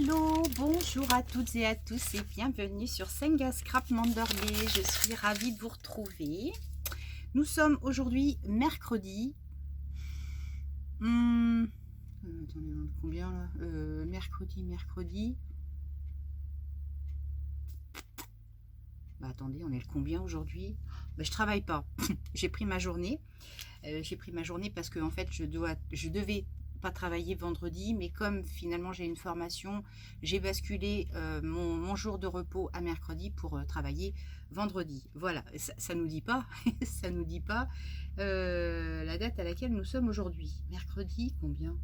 Hello, bonjour à toutes et à tous et bienvenue sur Senga Scrap Manderley. Je suis ravie de vous retrouver. Nous sommes aujourd'hui mercredi. Attendez, on est combien là mercredi. Bah attendez, on est le combien aujourd'hui? Bah, je travaille pas. J'ai pris ma journée. Parce que en fait je devais pas travailler vendredi, mais comme finalement j'ai une formation, j'ai basculé mon jour de repos à mercredi pour travailler vendredi. Voilà, ça nous dit pas, ça nous dit pas la date à laquelle nous sommes aujourd'hui. Mercredi, combien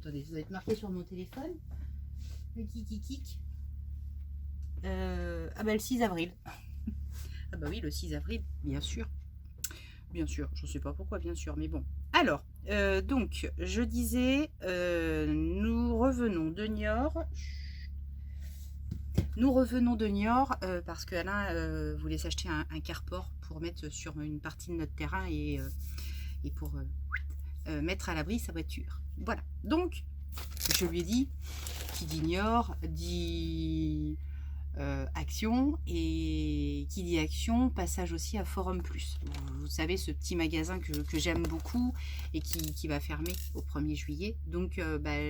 attendez, ça doit être marqué sur mon téléphone. Le kikikik. Ah bah le 6 avril. Ah bah oui, le 6 avril, bien sûr. Bien sûr, je ne sais pas pourquoi, bien sûr, mais bon. Alors, donc, je disais, nous revenons de Niort. Nous revenons de Niort parce que Alain voulait s'acheter un carport pour mettre sur une partie de notre terrain et pour mettre à l'abri sa voiture. Voilà. Donc, je lui ai dit, qui dit Niort, dit Action, et qui dit Action, passage aussi à Forum Plus. Vous savez, ce petit magasin que j'aime beaucoup et qui va fermer au 1er juillet. Donc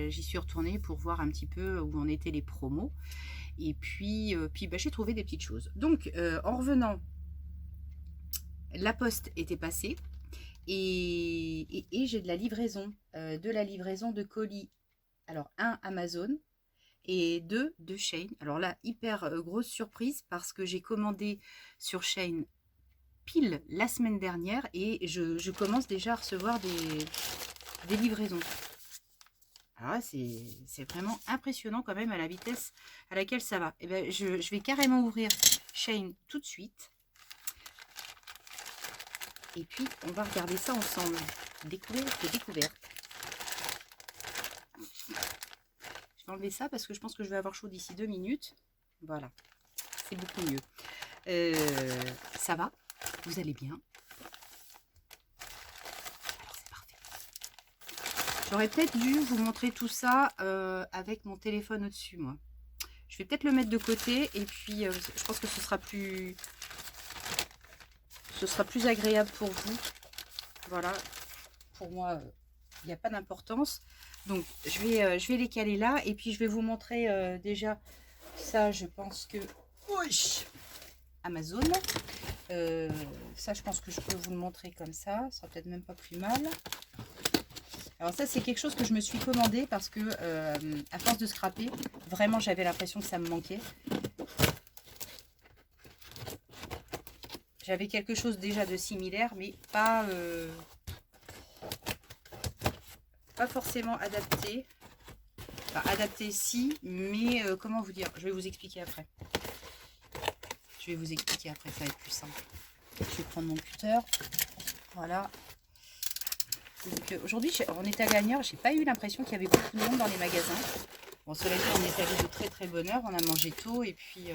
j'y suis retournée pour voir un petit peu où en étaient les promos. Et puis j'ai trouvé des petites choses. Donc en revenant, la poste était passée et j'ai de la livraison de colis. Alors un Amazon et 2 de Shein. Alors là, hyper grosse surprise parce que j'ai commandé sur Shein pile la semaine dernière et je commence déjà à recevoir des livraisons. Alors là, c'est vraiment impressionnant quand même à la vitesse à laquelle ça va. Et ben, je vais carrément ouvrir Shein tout de suite. Et puis, on va regarder ça ensemble. Découverte. Je vais enlever ça parce que je pense que je vais avoir chaud d'ici 2 minutes. Voilà, c'est beaucoup mieux. Ça va? Vous allez bien? Alors c'est parfait. J'aurais peut-être dû vous montrer tout ça avec mon téléphone au-dessus, moi. Je vais peut-être le mettre de côté et puis je pense que ce sera plus agréable pour vous. Voilà, pour moi, il n'y a pas d'importance. Donc je vais les caler là et puis je vais vous montrer déjà ça. Je pense que Amazon, ça je pense que je peux vous le montrer comme ça sera peut-être même pas plus mal. Alors ça c'est quelque chose que je me suis commandé parce que à force de scraper, vraiment j'avais l'impression que ça me manquait. J'avais quelque chose déjà de similaire mais pas forcément adapté. Enfin, adapté si, mais comment vous dire? Je vais vous expliquer après. Ça va être plus simple. Je vais prendre mon cutter. Voilà. Donc aujourd'hui, on est allé à Niort. J'ai pas eu l'impression qu'il y avait beaucoup de monde dans les magasins. Bon, cela dit, on est allé de très très bonne heure. On a mangé tôt et puis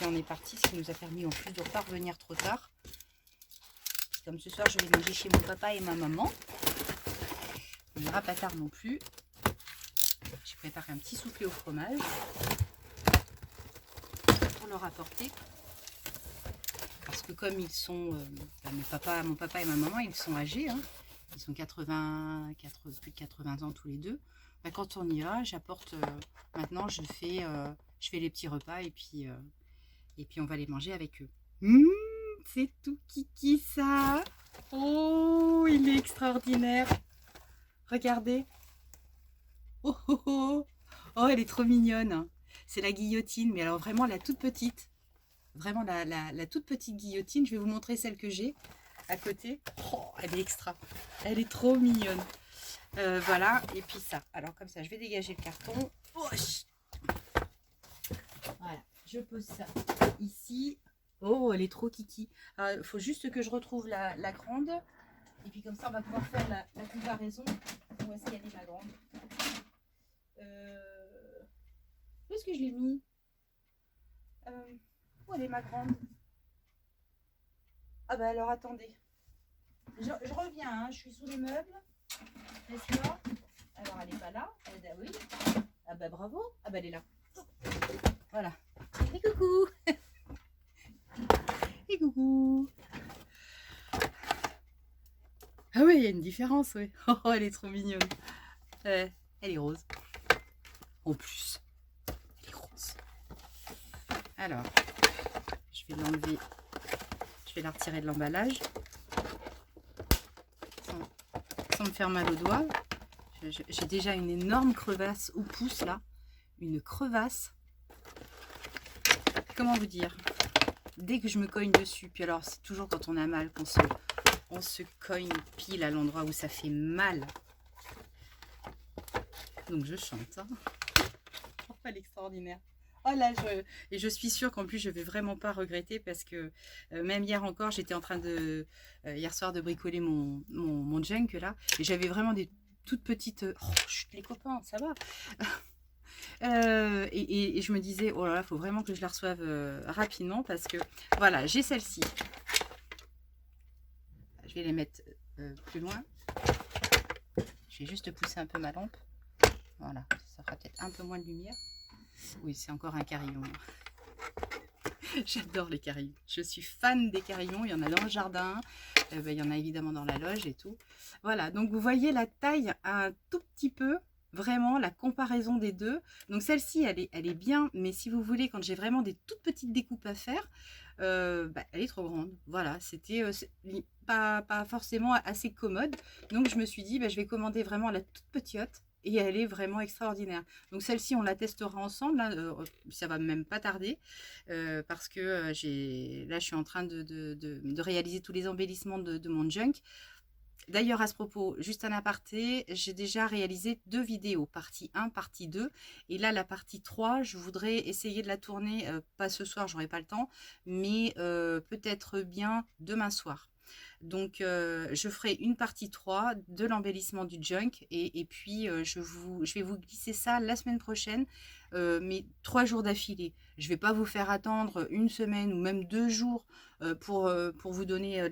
on est parti, ce qui nous a permis en plus de ne pas revenir trop tard. Comme ce soir, je vais manger chez mon papa et ma maman. On n'ira pas tard non plus. J'ai préparé un petit soufflé au fromage pour leur apporter. Parce que comme ils sont, mon papa et ma maman, ils sont âgés, hein, ils sont plus de 80 ans tous les deux. Ben, quand on y va, j'apporte, maintenant je fais les petits repas et puis on va les manger avec eux. C'est tout kiki ça. Oh, il est extraordinaire. Regardez. Oh, oh, oh. Oh, elle est trop mignonne. C'est la guillotine, mais alors vraiment la toute petite. Vraiment la toute petite guillotine. Je vais vous montrer celle que j'ai à côté. Oh, elle est extra. Elle est trop mignonne. Voilà, et puis ça. Alors comme ça, je vais dégager le carton. Oh, voilà, je pose ça ici. Oh, elle est trop kiki. Il faut juste que je retrouve la grande. Et puis comme ça, on va pouvoir faire la comparaison. Où est-ce qu'elle est ma grande? Où est-ce que je l'ai mis? Où elle est ma grande? Ah bah alors attendez. Je reviens, hein, je suis sous les meubles. N'est-ce pas? Alors elle est pas là. Oui. Ah bah bravo. Ah bah elle est là. Voilà. Et coucou. Et coucou. Ah oui, il y a une différence, oui. Oh, elle est trop mignonne. Elle est rose. En plus, elle est rose. Alors, je vais l'enlever. Je vais la retirer de l'emballage. Sans me faire mal aux doigts. J'ai déjà une énorme crevasse au pouce, là. Une crevasse. Comment vous dire? Dès que je me cogne dessus, puis alors c'est toujours quand on a mal qu'on se cogne pile à l'endroit où ça fait mal. Donc je chante. Hein. Oh, l'extraordinaire. Oh là, et je suis sûre qu'en plus je vais vraiment pas regretter parce que même hier encore, j'étais en train de hier soir de bricoler mon junk là, et j'avais vraiment des toutes petites. Oh, chut, les copains, ça va. Et je me disais, oh là là, faut vraiment que je la reçoive rapidement parce que voilà, j'ai celle-ci. Je vais les mettre plus loin. Je vais juste pousser un peu ma lampe. Voilà, ça fera peut-être un peu moins de lumière. Oui, c'est encore un carillon. J'adore les carillons. Je suis fan des carillons. Il y en a dans le jardin. Il y en a évidemment dans la loge et tout. Voilà, donc vous voyez la taille un tout petit peu. Vraiment, la comparaison des deux. Donc celle-ci, elle est bien. Mais si vous voulez, quand j'ai vraiment des toutes petites découpes à faire, elle est trop grande. Voilà, c'était pas forcément assez commode. Donc je me suis dit, je vais commander vraiment la toute petite. Et elle est vraiment extraordinaire. Donc celle-ci, on la testera ensemble. Hein, ça va même pas tarder. Parce que là, je suis en train de réaliser tous les embellissements de mon junk. D'ailleurs, à ce propos, juste un aparté, j'ai déjà réalisé 2 vidéos, partie 1, partie 2. Et là, la partie 3, je voudrais essayer de la tourner, pas ce soir, j'aurai pas le temps, mais peut-être bien demain soir. Donc, je ferai une partie 3 de l'embellissement du junk et puis je vais vous glisser ça la semaine prochaine, mais 3 jours d'affilée. Je ne vais pas vous faire attendre une semaine ou même 2 jours pour vous donner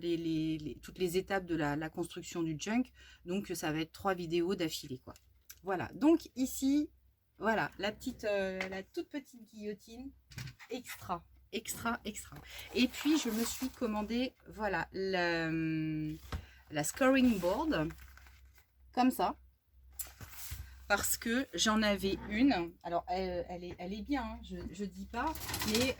toutes les étapes de la construction du junk. Donc, ça va être 3 vidéos d'affilée, quoi. Voilà, donc ici, voilà, la toute petite guillotine extra. Extra. Et puis, je me suis commandé, voilà, la scoring board, comme ça, parce que j'en avais une. Alors, elle est bien, hein, je dis pas, mais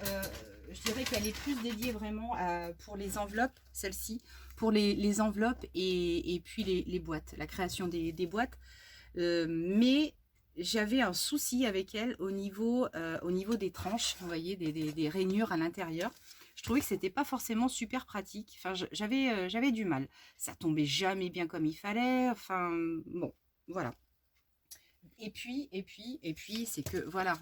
je dirais qu'elle est plus dédiée vraiment pour les enveloppes, celle-ci, pour les enveloppes et puis les boîtes, la création des boîtes. Mais j'avais un souci avec elle au niveau des tranches, vous voyez, des rainures à l'intérieur. Je trouvais que c'était pas forcément super pratique. Enfin, j'avais du mal. Ça tombait jamais bien comme il fallait. Enfin, bon, voilà. Et puis, c'est que, voilà,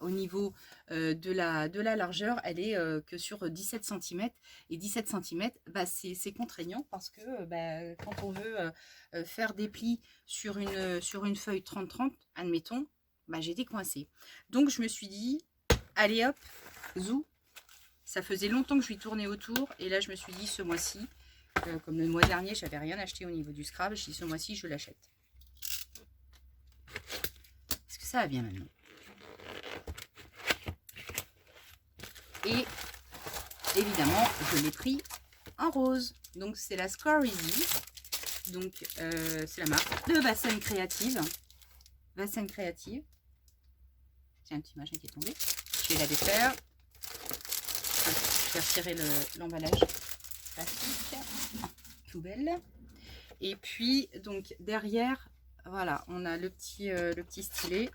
au niveau de la largeur, elle est que sur 17 cm. Et 17 cm, c'est contraignant parce que quand on veut faire des plis sur une feuille 30-30, admettons, j'étais coincée. Donc, je me suis dit, allez hop, zou. Ça faisait longtemps que je lui tournais autour. Et là, je me suis dit, ce mois-ci, comme le mois dernier, j'avais rien acheté au niveau du scrap. Je dis, ce mois-ci, je l'achète. Ça va bien maintenant. Et évidemment, je l'ai pris en rose. Donc, c'est la Score Easy. Donc, c'est la marque de Vasen Créative. Vasen Créative. Tiens, un petit machin qui est tombé. Je vais la défaire. Je vais retirer l'emballage plastique. Poubelle. Et puis, donc, derrière, voilà, on a le petit stylet.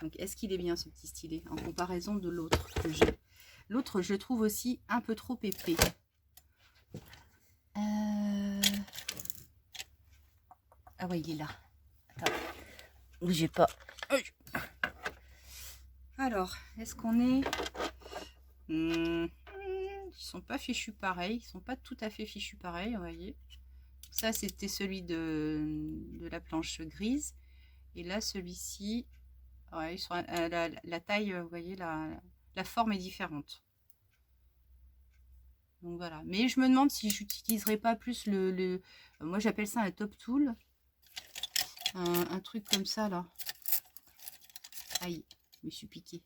Donc, est-ce qu'il est bien ce petit stylet en comparaison de l'autre que j'ai? L'autre, je le trouve aussi un peu trop épais. Ah ouais, il est là. Attends, bougez pas. Alors, est-ce qu'on est... Ils sont pas fichus pareil. Ils sont pas tout à fait fichus pareil, vous voyez. Ça, c'était celui de la planche grise. Et là, celui-ci... Ouais, ils sont, la taille, vous voyez, la forme est différente. Donc voilà. Mais je me demande si j'utiliserai pas plus moi j'appelle ça un top tool. un truc comme ça, là. Aïe, je me suis piqué.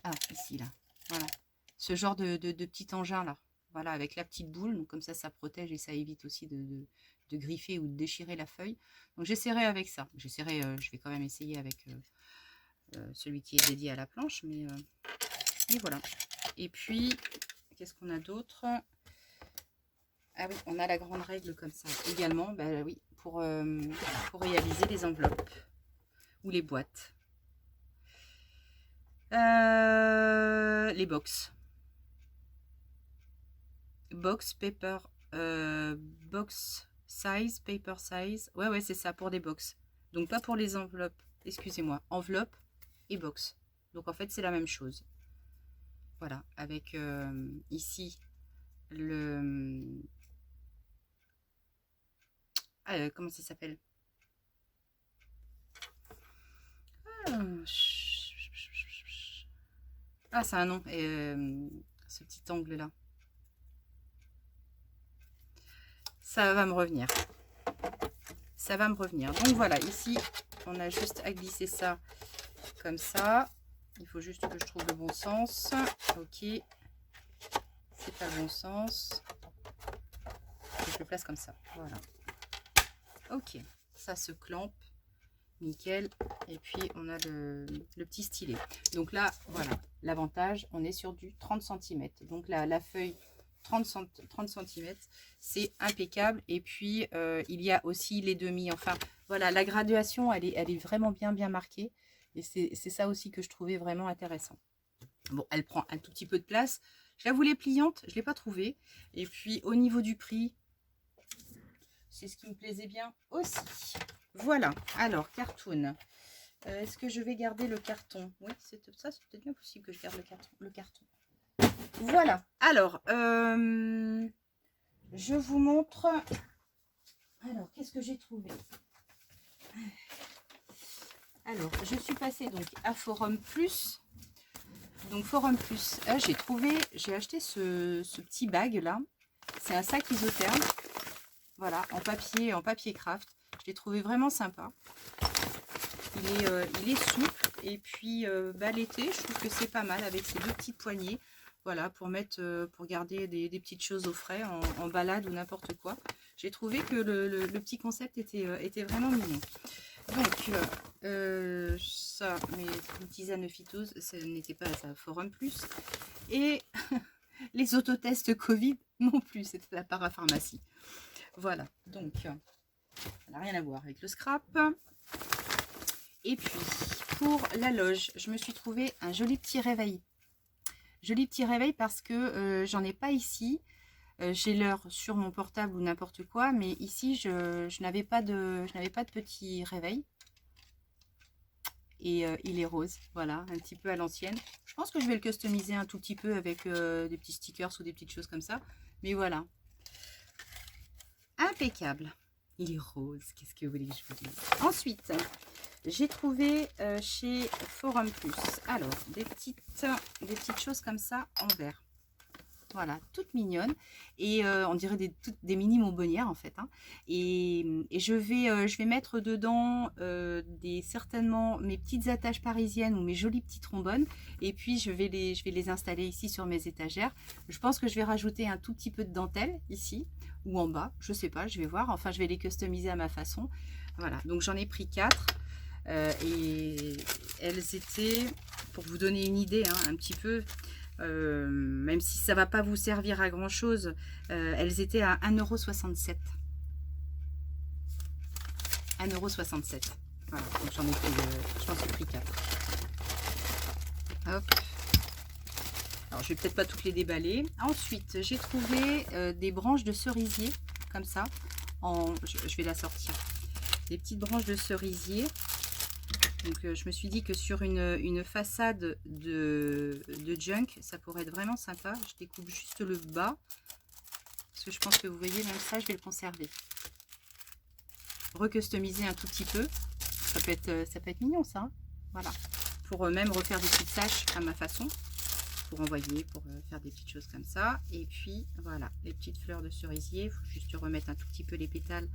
Ah, ici, là. Voilà. Ce genre de petit engin, là. Voilà, avec la petite boule. Donc, comme ça protège et ça évite aussi de griffer ou de déchirer la feuille. Donc, j'essaierai avec ça. J'essaierai, je vais quand même essayer avec celui qui est dédié à la planche. Mais voilà. Et puis, qu'est-ce qu'on a d'autre? Ah oui, on a la grande règle comme ça. Également, bah oui, pour réaliser les enveloppes ou les boîtes. Les box. Box, paper, box size, paper size. Ouais, c'est ça, pour des box. Donc, pas pour les enveloppes. Excusez-moi, enveloppe et box. Donc, en fait, c'est la même chose. Voilà, avec ici le... comment ça s'appelle? Ah, c'est un nom. Ce petit angle-là. Ça va me revenir. Ça va me revenir. Donc voilà, ici, on a juste à glisser ça comme ça. Il faut juste que je trouve le bon sens. Ok. C'est pas le bon sens. Je le place comme ça. Voilà. Ok. Ça se clampe. Nickel. Et puis, on a le petit stylet. Donc là, voilà. L'avantage, on est sur du 30 cm. Donc la feuille 30 cm, c'est impeccable. Et puis, il y a aussi les demi. Enfin, voilà, la graduation, elle est vraiment bien marquée. Et c'est ça aussi que je trouvais vraiment intéressant. Bon, elle prend un tout petit peu de place. Je la voulais pliante, je ne l'ai pas trouvée. Et puis, au niveau du prix, c'est ce qui me plaisait bien aussi. Voilà, alors, cartoon. Est-ce que je vais garder le carton? Oui, c'est peut-être bien possible que je garde le carton. Voilà, alors, je vous montre. Alors, qu'est-ce que j'ai trouvé? Alors, je suis passée donc à Forum Plus. Donc, Forum Plus, j'ai acheté ce petit bag là. C'est un sac isotherme. Voilà, en papier craft. Je l'ai trouvé vraiment sympa. Il est souple. Et puis, l'été, je trouve que c'est pas mal avec ces deux petites poignées. Voilà, pour garder des petites choses au frais, en balade ou n'importe quoi. J'ai trouvé que le petit concept était vraiment mignon. Donc, ça, mes tisanes phytose, ce n'était pas à Forum Plus. Et les autotests Covid non plus, c'était la parapharmacie. Voilà, donc, ça n'a rien à voir avec le scrap. Et puis, pour la loge, je me suis trouvé un joli petit réveil. Joli petit réveil parce que j'en ai pas ici. J'ai l'heure sur mon portable ou n'importe quoi, mais ici, je n'avais pas de petit réveil. Et il est rose, voilà, un petit peu à l'ancienne. Je pense que je vais le customiser un tout petit peu avec des petits stickers ou des petites choses comme ça. Mais voilà. Impeccable. Il est rose, qu'est-ce que vous voulez que je vous dise? Ensuite, j'ai trouvé chez Forum Plus, alors, des petites choses comme ça en verre. Voilà, toutes mignonnes. Et on dirait des mini bonbonnières en fait. Hein. Et je vais mettre dedans certainement mes petites attaches parisiennes ou mes jolies petites trombones. Et puis je vais les installer ici sur mes étagères. Je pense que je vais rajouter un tout petit peu de dentelle ici ou en bas. Je sais pas, je vais voir. Enfin, je vais les customiser à ma façon. Voilà, donc j'en ai pris 4. Et elles étaient, pour vous donner une idée, hein, un petit peu... même si ça va pas vous servir à grand chose, elles étaient à 1,67 €. 1,67 €. Voilà, donc j'en suis pris 4. Hop. Alors je vais peut-être pas toutes les déballer. Ensuite, j'ai trouvé des branches de cerisier, comme ça. Je vais la sortir. Des petites branches de cerisier. Donc je me suis dit que sur une façade de junk, ça pourrait être vraiment sympa. Je découpe juste le bas. Parce que je pense que vous voyez, même ça, je vais le conserver. Recustomiser un tout petit peu. Ça peut être mignon ça. Hein, voilà. Pour même refaire des petites taches à ma façon. Pour envoyer, pour faire des petites choses comme ça. Et puis voilà, les petites fleurs de cerisier. Il faut juste remettre un tout petit peu les pétales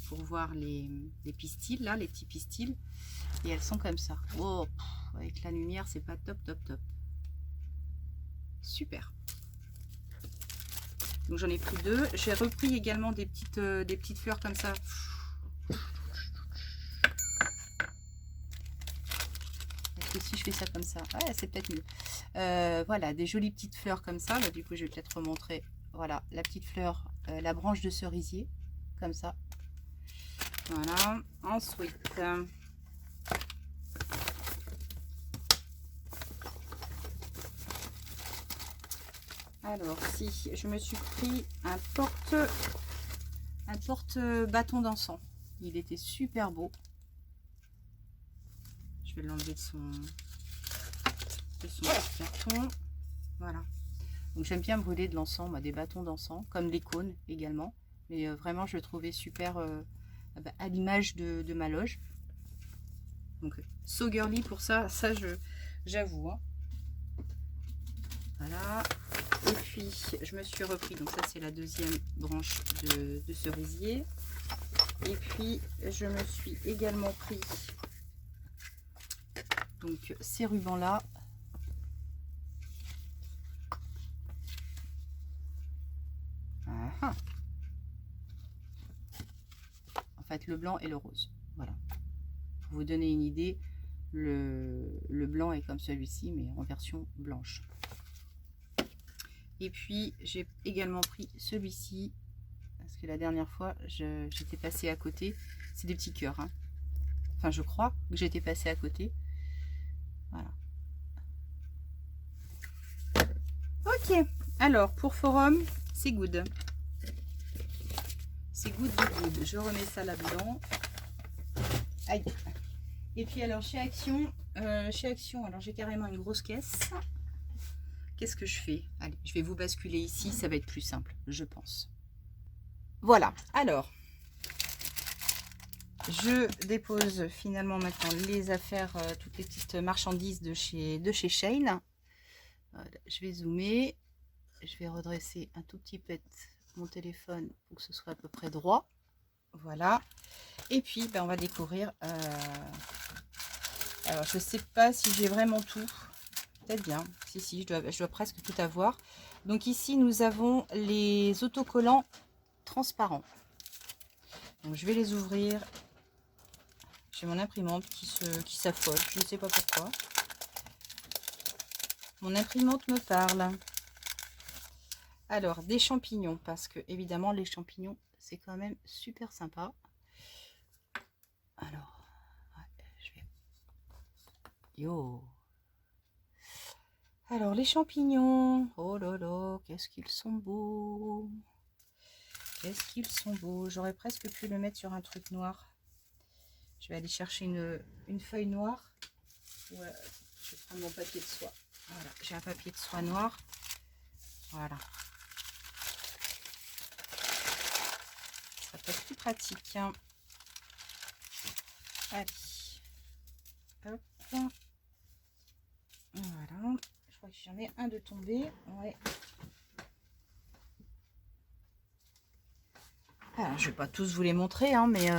pour voir les pistils, là, les petits pistils. Et elles sont comme ça. Oh, avec la lumière, c'est pas top, top, top. Super. Donc j'en ai pris 2. J'ai repris également des petites fleurs comme ça. Est-ce que si je fais ça comme ça, ouais, c'est peut-être mieux. Voilà, des jolies petites fleurs comme ça. Bah, du coup, je vais peut-être remontrer. Voilà, la petite fleur, la branche de cerisier, comme ça. Voilà. Ensuite, alors si je me suis pris un porte bâton d'encens. Il était super beau. Je vais l'enlever de son carton. Voilà. Donc j'aime bien brûler de l'encens, des bâtons d'encens, comme les cônes également. Mais vraiment, je le trouvais super à l'image de ma loge. Donc so girly pour ça j'avoue. Hein. Voilà. Et puis je me suis repris, donc ça c'est la deuxième branche de cerisier. Et puis je me suis également pris donc ces rubans là. En fait le blanc et le rose. Voilà. Pour vous donner une idée, le blanc est comme celui-ci mais en version blanche. Et puis j'ai également pris celui-ci parce que la dernière fois j'étais passée à côté. C'est des petits cœurs. Hein. Enfin je crois que j'étais passée à côté. Voilà. Ok. Alors pour Forum, c'est good. C'est good, good, good. Je remets ça là-dedans. Aïe. Et puis alors chez Action, alors j'ai carrément une grosse caisse. Qu'est-ce que je fais? Allez, je vais vous basculer ici, ça va être plus simple, je pense. Voilà, alors, je dépose finalement maintenant les affaires, toutes les petites marchandises de chez Shein. Voilà, je vais zoomer, je vais redresser un tout petit peu mon téléphone pour que ce soit à peu près droit. Voilà, et puis on va découvrir. Alors, je sais pas si j'ai vraiment tout. Peut-être bien. Si, je dois presque tout avoir. Donc ici, nous avons les autocollants transparents. Donc je vais les ouvrir. J'ai mon imprimante qui s'affole. Je ne sais pas pourquoi. Mon imprimante me parle. Alors, des champignons. Parce que, évidemment, les champignons, c'est quand même super sympa. Alors, ouais, je vais... Yo! Alors, les champignons, oh là là, qu'est-ce qu'ils sont beaux. Qu'est-ce qu'ils sont beaux. J'aurais presque pu le mettre sur un truc noir. Je vais aller chercher une feuille noire. Ouais, je vais prendre mon papier de soie. Voilà, j'ai un papier de soie noir. Voilà. Ça sera peut-être plus pratique. Hein. Allez. Hop. Voilà. Je crois que j'en ai un de tombé. Ouais. Alors, je ne vais pas tous vous les montrer, hein, mais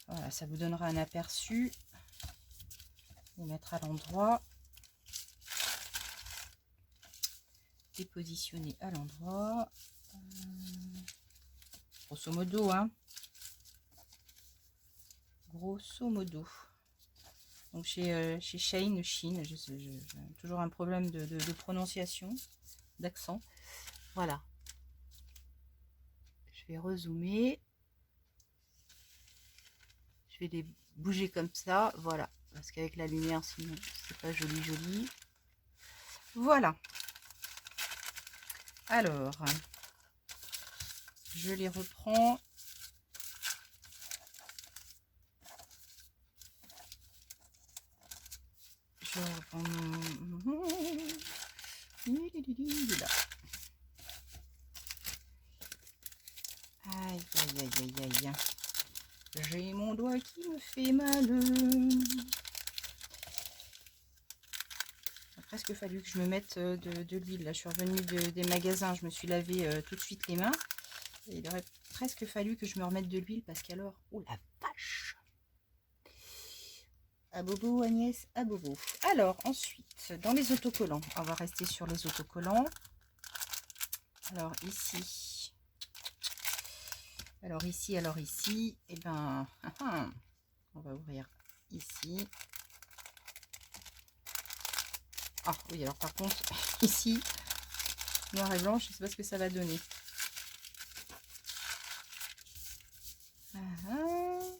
voilà, ça vous donnera un aperçu. Les mettre à l'endroit. Dépositionner à l'endroit. Grosso modo, hein. Grosso modo. Donc chez Shein, j'ai toujours un problème de prononciation, d'accent. Voilà. Je vais rezoomer. Je vais les bouger comme ça. Voilà. Parce qu'avec la lumière, sinon, c'est pas joli, joli. Voilà. Alors, je les reprends. Je reprends mon... Aïe, aïe, aïe, aïe, aïe. J'ai mon doigt qui me fait mal. Il a presque fallu que je me mette de l'huile. Là, je suis revenue des magasins. Je me suis lavé tout de suite les mains. Il aurait presque fallu que je me remette de l'huile parce qu'alors, oh la vache! À bobo Agnès, à bobo. Alors ensuite, dans les autocollants, on va rester sur les autocollants. Alors ici, et ben, on va ouvrir ici. Ah oui, alors par contre, ici, noir et blanc, je ne sais pas ce que ça va donner.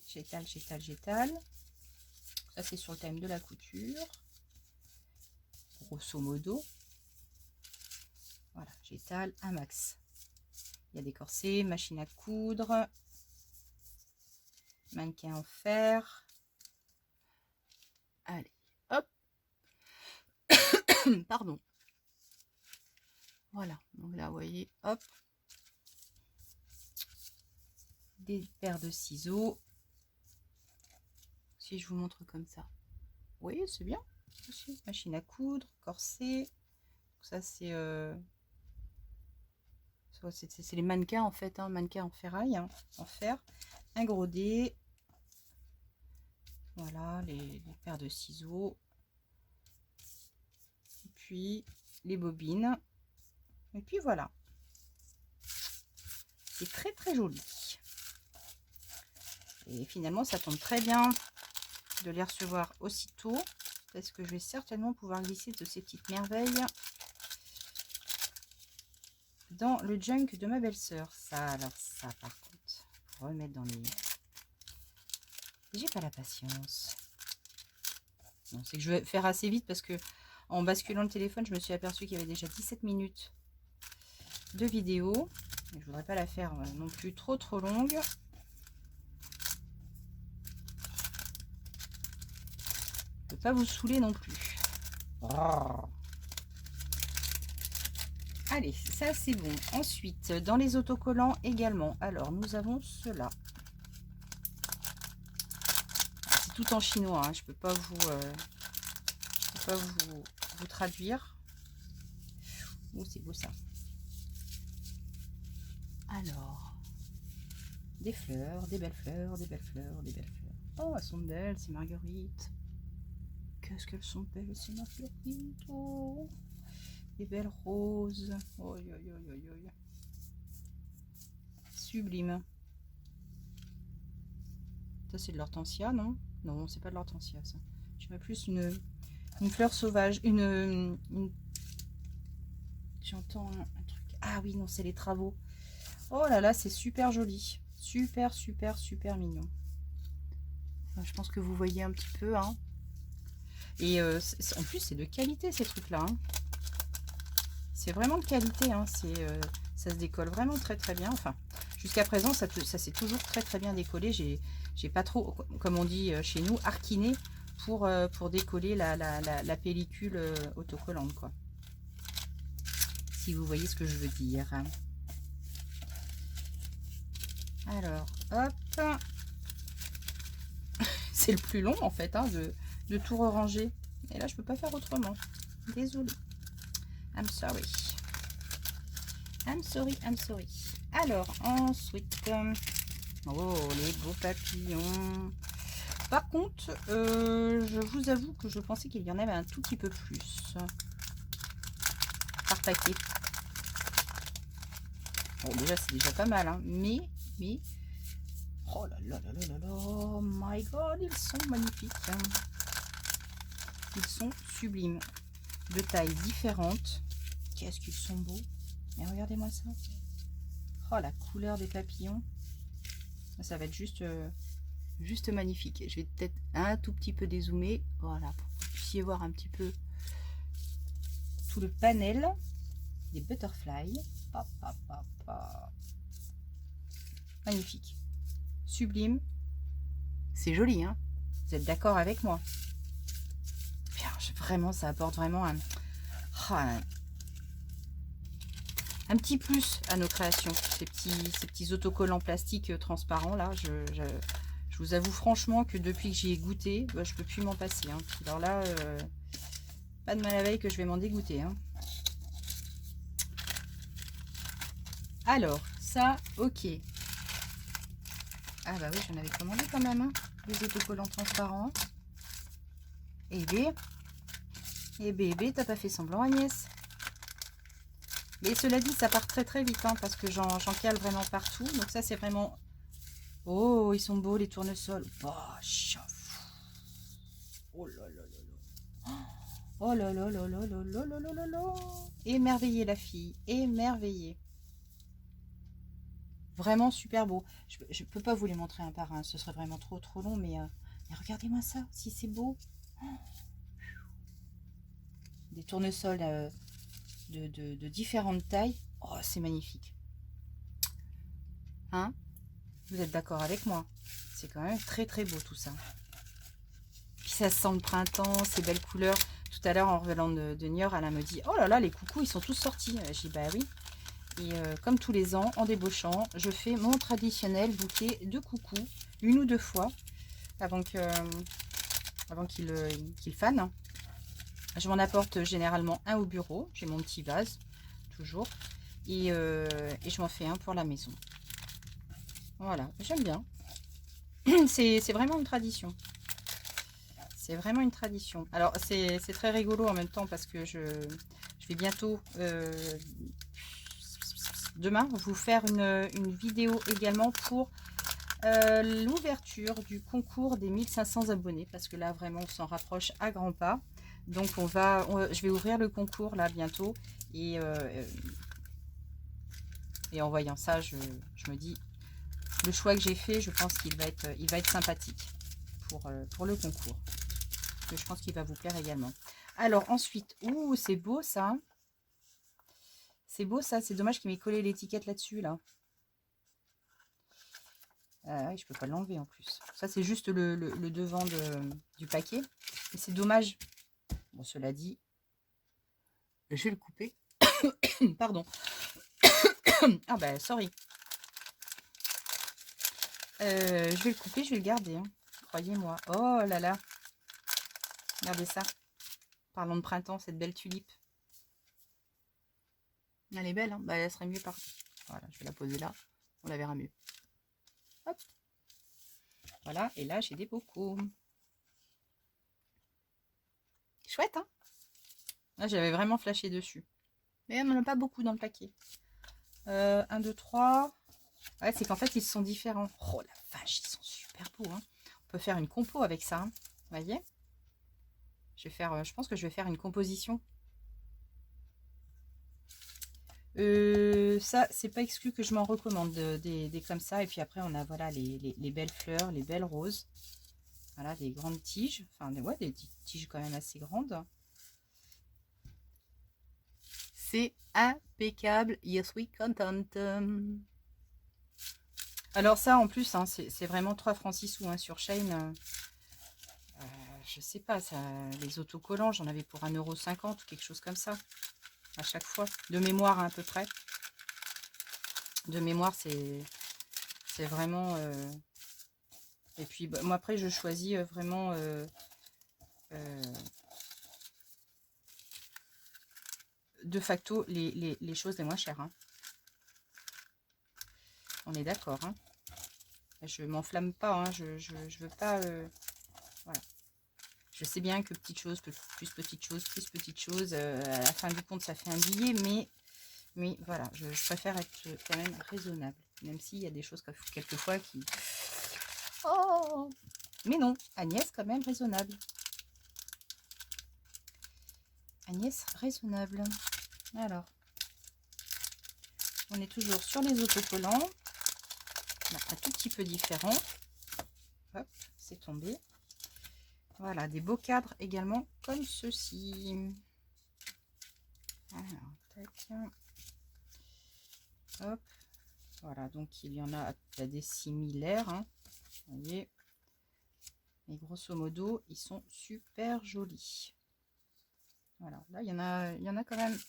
J'étale, j'étale, j'étale. Ça, c'est sur le thème de la couture. Grosso modo. Voilà, j'étale un max. Il y a des corsets, machine à coudre, mannequin en fer. Allez, hop. Pardon. Voilà, donc là, vous voyez, hop. Des paires de ciseaux. Si je vous montre comme ça. Vous voyez, c'est bien. Aussi. Machine à coudre, corset. Ça, c'est les mannequins en fait, hein, mannequins en ferraille, hein, en fer. Un gros dé. Voilà, les paires de ciseaux. Et puis les bobines. Et puis voilà. C'est très très joli. Et finalement, ça tombe très bien de les recevoir aussitôt. Parce que je vais certainement pouvoir glisser de ces petites merveilles dans le junk de ma belle-sœur. Ça, alors ça, par contre, pour remettre dans les... J'ai pas la patience. Non, c'est que je vais faire assez vite parce que en basculant le téléphone, je me suis aperçue qu'il y avait déjà 17 minutes de vidéo. Je voudrais pas la faire non plus trop longue. Je veux pas vous saouler non plus. Oh. Allez, ça c'est bon. Ensuite, dans les autocollants également. Alors, nous avons cela. C'est tout en chinois. Hein. Je peux pas vous traduire. Oh, c'est beau ça. Alors, des fleurs, des belles fleurs, des belles fleurs, des belles fleurs. Oh, elles sont belles, c'est Marguerite. Qu'est-ce qu'elles sont belles, ces Marguerite. Oh, des belles roses. Oh, yo, yo, yo, yo, yo. Sublime. Ça, c'est de l'hortensia, non? Non, c'est pas de l'hortensia, ça. Je dirais plus une fleur sauvage. J'entends un truc. Ah oui, non, c'est les travaux. Oh là là, c'est super joli. Super, super, super mignon. Enfin, je pense que vous voyez un petit peu, hein. Et en plus, c'est de qualité, ces trucs-là. Hein. C'est vraiment de qualité. Hein. Ça se décolle vraiment très, très bien. Enfin, jusqu'à présent, ça s'est toujours très, très bien décollé. J'ai pas trop, comme on dit chez nous, arquiné pour décoller la pellicule autocollante, quoi. Si vous voyez ce que je veux dire. Alors, hop. C'est le plus long, en fait, hein, de tout ranger. Et là, je peux pas faire autrement. Désolée. I'm sorry. I'm sorry, I'm sorry. Alors, ensuite... oh, les beaux papillons. Par contre, je vous avoue que je pensais qu'il y en avait un tout petit peu plus. Par paquet. Bon, déjà, c'est déjà pas mal, hein. Mais... Oh là là là là là là, my god, ils sont magnifiques. Hein. Ils sont sublimes. De tailles différentes. Qu'est-ce qu'ils sont beaux. Mais regardez-moi ça. Oh, la couleur des papillons. Ça va être juste magnifique. Je vais peut-être un tout petit peu dézoomer. Voilà, pour que vous puissiez voir un petit peu tout le panel des butterflies. Hop, hop, hop, hop. Magnifique. Sublime. C'est joli, hein. Vous êtes d'accord avec moi? Bien, vraiment, ça apporte vraiment un petit plus à nos créations. Ces petits autocollants plastiques transparents, là, je vous avoue franchement que depuis que j'y ai goûté, bah, je peux plus m'en passer. Hein. Alors là, pas de mal à veille que je vais m'en dégoûter. Hein. Alors, ça, ok. Ah bah oui, j'en avais commandé quand même, hein, des autocollants transparents. Eh bébé, t'as pas fait semblant, Agnès. Mais cela dit, ça part très très vite, hein, parce que j'en cale vraiment partout. Donc ça, c'est vraiment... Oh, ils sont beaux, les tournesols. Oh, oh là là là là. Oh là là là là là là là là là là. Émerveillée, la fille. Émerveillée. Vraiment super beau. Je peux pas vous les montrer un par un. Ce serait vraiment trop trop long. Mais regardez-moi ça. Si c'est beau. Des tournesols de différentes tailles. Oh, c'est magnifique. Hein? Vous êtes d'accord avec moi? C'est quand même très très beau tout ça. Puis ça sent le printemps, ces belles couleurs. Tout à l'heure, en revenant de Niort, Alain me dit: oh là là, les coucous, ils sont tous sortis. J'ai dit: bah oui. Et comme tous les ans, en débauchant, je fais mon traditionnel bouquet de coucous, une ou deux fois, avant qu'il fane. Je m'en apporte généralement un au bureau. J'ai mon petit vase, toujours. Et je m'en fais un pour la maison. Voilà, j'aime bien. C'est vraiment une tradition. C'est vraiment une tradition. Alors, c'est très rigolo en même temps parce que je vais bientôt, demain, vous faire une vidéo également pour l'ouverture du concours des 1500 abonnés. Parce que là, vraiment, on s'en rapproche à grands pas. Donc, je vais ouvrir le concours là bientôt. Et en voyant ça, je me dis, le choix que j'ai fait, je pense qu'il va être sympathique pour le concours. Je pense qu'il va vous plaire également. Alors ensuite, ouh, c'est beau ça. C'est beau ça, c'est dommage qu'il m'ait collé l'étiquette là-dessus là. Ouais, je peux pas l'enlever en plus. Ça c'est juste le devant du paquet. Et c'est dommage. Bon, cela dit, je vais le couper. Pardon. Ah bah sorry. Je vais le couper, je vais le garder, hein. Croyez-moi. Oh là là. Regardez ça. Parlons de printemps, cette belle tulipe. Elle est belle, hein. Bah, elle serait mieux par... Voilà, je vais la poser là. On la verra mieux. Hop. Voilà, et là, j'ai des bocaux. Chouette, hein? Là, j'avais vraiment flashé dessus. Mais il n'y en a pas beaucoup dans le paquet. 1, 2, 3. Ouais, c'est qu'en fait, ils sont différents. Oh la vache, ils sont super beaux, hein. On peut faire une compo avec ça, hein. Vous voyez? Je pense que je vais faire une composition. Ça, c'est pas exclu que je m'en recommande des comme ça. Et puis après, on a voilà les belles fleurs, les belles roses. Voilà, des grandes tiges. Enfin, ouais, des tiges quand même assez grandes. C'est impeccable. Yes, we content. Alors ça, en plus, hein, c'est vraiment 3 francs 6 sous, hein, sur Shein. Je sais pas, ça, les autocollants, j'en avais pour 1,50 € ou quelque chose comme ça. À chaque fois. De mémoire, hein, à peu près. De mémoire, c'est vraiment... Et puis, bah, moi, après, je choisis vraiment... de facto, les choses les moins chères, hein. On est d'accord, hein. Je m'enflamme pas, hein. Je veux pas... voilà. Je sais bien que petite chose, plus petite chose, plus petite chose, à la fin du compte, ça fait un billet, mais voilà, je préfère être quand même raisonnable. Même s'il y a des choses quelquefois qui... Oh! Mais non, Agnès, quand même raisonnable. Agnès, raisonnable. Alors, on est toujours sur les autocollants. Un tout petit peu différent. Hop, c'est tombé. Voilà, des beaux cadres également comme ceci. Alors, tac. Hop. Voilà, donc il y en a des similaires, hein, vous voyez. Et grosso modo, ils sont super jolis. Voilà, là il y en a quand même.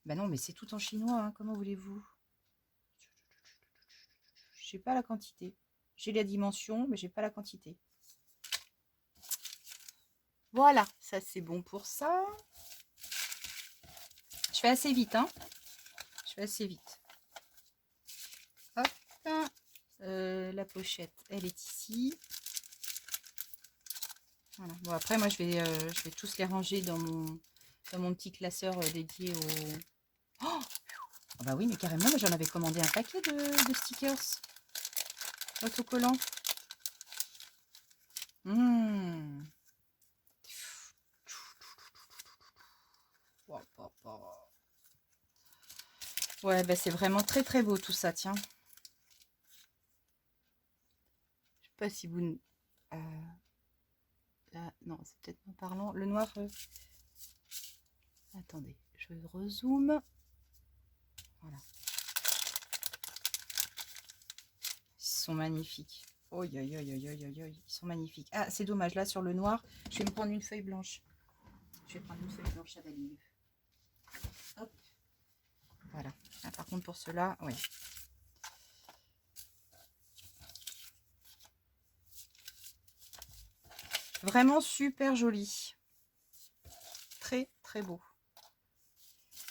Ben non, mais c'est tout en chinois, hein, comment voulez-vous? Je sais pas la quantité. J'ai la dimension, mais j'ai pas la quantité. Voilà, ça c'est bon pour ça. Je fais assez vite, hein. Je fais assez vite. La pochette, elle est ici. Voilà. Bon, après, moi, je vais tous les ranger dans mon petit classeur dédié au... Oh, ah bah oui, mais carrément, moi, j'en avais commandé un paquet de stickers autocollants. Mmh. Ouais, bah c'est vraiment très très beau tout ça, tiens. Je sais pas si vous... là, non, c'est peut-être pas parlant. Le noir... Attendez, je rezoome. Voilà. Ils sont magnifiques. Oh, ils sont magnifiques. Ah, c'est dommage, là, sur le noir, je vais me prendre une feuille blanche. Je vais prendre une feuille blanche, ça va aller mieux. Hop. Voilà. Ah, par contre, pour ceux-là, oui. Vraiment super joli. Très, très beau.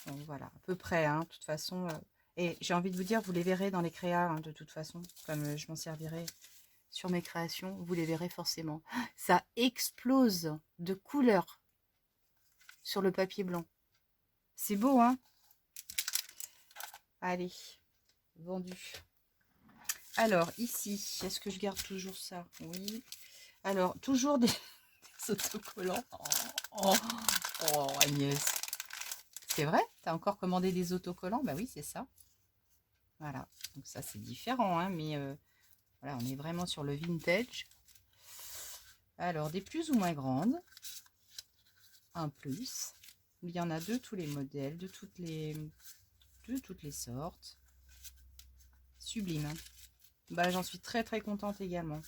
Donc, voilà, à peu près, hein, de toute façon. Et j'ai envie de vous dire, vous les verrez dans les créas, hein, de toute façon. Comme je m'en servirai sur mes créations, vous les verrez forcément. Ça explose de couleurs sur le papier blanc. C'est beau, hein? Allez, vendu. Alors, ici, est-ce que je garde toujours ça? Oui. Alors, toujours des autocollants. Oh, Agnès. C'est vrai? T'as encore commandé des autocollants? Bah oui, c'est ça. Voilà. Donc ça, c'est différent, hein, mais voilà, on est vraiment sur le vintage. Alors, des plus ou moins grandes. Un plus. Il y en a de tous les modèles, de toutes les sortes. Sublime. Hein. Bah, j'en suis très très contente également.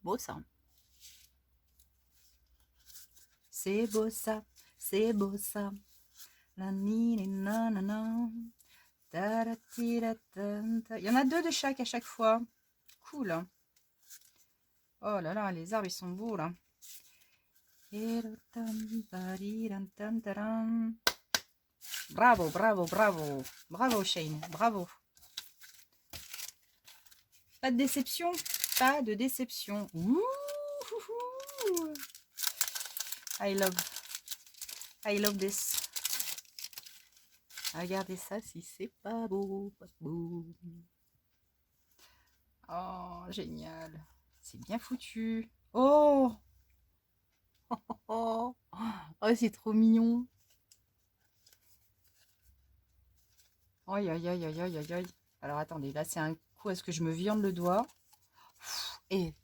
Beau ça. C'est beau ça, c'est beau ça. Il y en a deux de chaque à chaque fois. Cool. Hein. Oh là là, les arbres ils sont beaux là. Bravo, bravo, bravo. Bravo Shane, bravo. Pas de déception. Pas de déception. Ouh, I love this. Regardez ça si c'est pas beau, pas beau. Oh, génial. C'est bien foutu. Oh, oh, oh c'est trop mignon. Aïe, aïe, aïe, aïe, aïe, aïe. Alors, attendez, là, c'est un coup, est-ce que je me viande le doigt? Et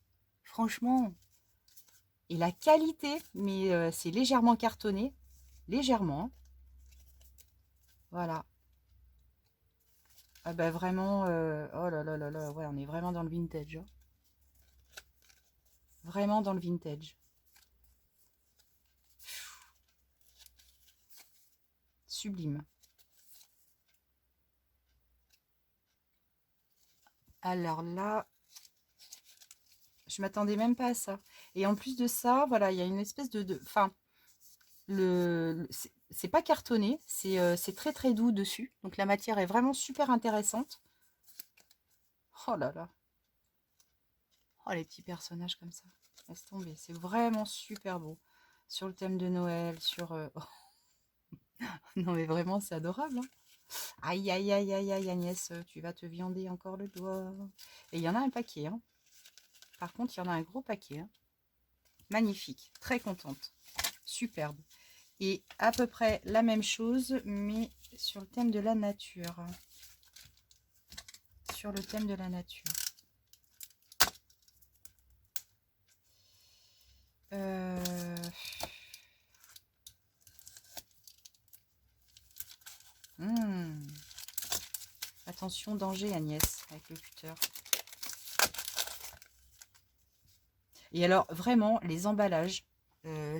franchement, et la qualité, mais c'est légèrement cartonné. Légèrement. Voilà. Ah bah vraiment, oh là là là là, ouais, on est vraiment dans le vintage. Hein. Vraiment dans le vintage. Sublime. Alors là, je m'attendais même pas à ça. Et en plus de ça, voilà, il y a une espèce enfin, c'est pas cartonné, c'est très très doux dessus. Donc la matière est vraiment super intéressante. Oh là là. Oh les petits personnages comme ça. Laisse tomber, c'est vraiment super beau. Sur le thème de Noël, sur... non mais vraiment c'est adorable. Hein. Aïe aïe aïe aïe aïe Agnès, tu vas te viander encore le doigt. Et il y en a un paquet. Hein. Par contre, il y en a un gros paquet. Hein. Magnifique, très contente. Superbe. Et à peu près la même chose, mais sur le thème de la nature. Sur le thème de la nature. Attention, danger Agnès, avec le cutter. Et alors, vraiment, les emballages